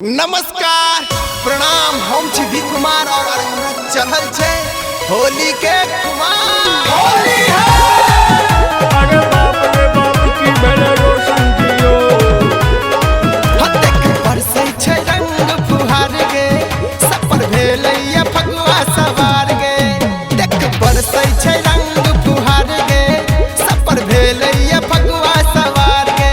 नमस्कार प्रणाम हम छी भी कुमार और चढ़ल छे होली के कुमार। होली है अरे बाप रे बाप की भेले रोशन जियो हतेक बरसै छे रंग फुहार गे सपर भेलैया फगुआ सवार गे देख बरसै छे रंग फुहार गे सपर भेलैया फगुआ सवार गे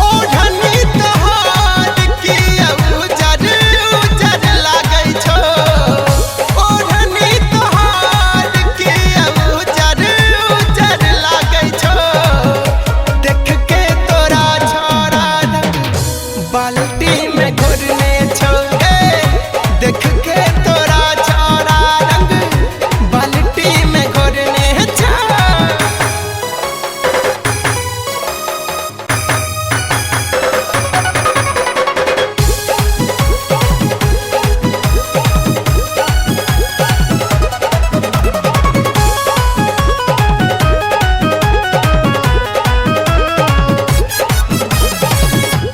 ओढ़नी तोहार की उजर उजर लागै छो ओढ़नी तोहार की उजर उजर लागै छो देख के तोरा छोरा बाल्टी में घोरने छो देख के तोरा छोरा रंग बाल्टी में घोरने छो।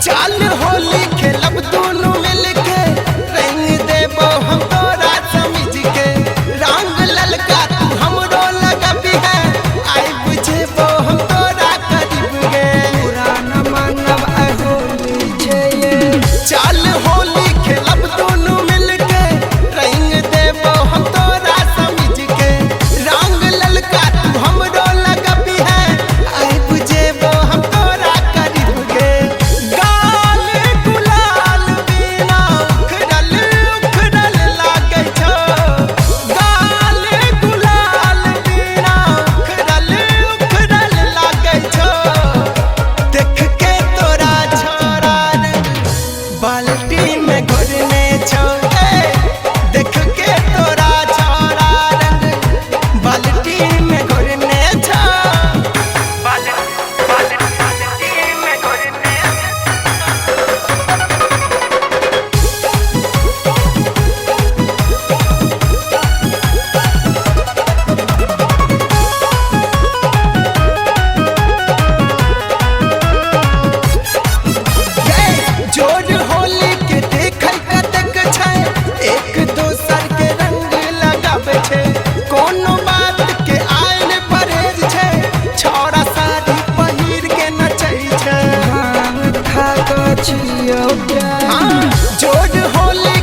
चल होली खेलब दोनों मिलके रंग देबो हम तोरा समझ के रंग ललका तू हमरो लगबी है आई बुझेबो हम तोरा करीब गे पुराना मानव होली छे ये चल होली खेलब दोनों मिलके रंग देबो हम तोरा समझ के रंग ललका तू हमरो लगबी है आई बुझेबो हम तोरा करीब गे गाल गुलाल बिना उखड़ल उखड़ल लागै छो गाल गुलाल बिना उखड़ल उखड़ल लागै छो देख के तोरा छोरा बाल्टी में घोरने छो देख के तोरा छोरा रंग बाल्टी में घोरने छो बाल्टी में घोरने जोर होली के देखै कतेक छै एक दोसर के रंग लगाबै छै कोनो बात के आइन परहेज छै छौरा साड़ी पहिर के नचै छै खा कऽ छियौ जोर होली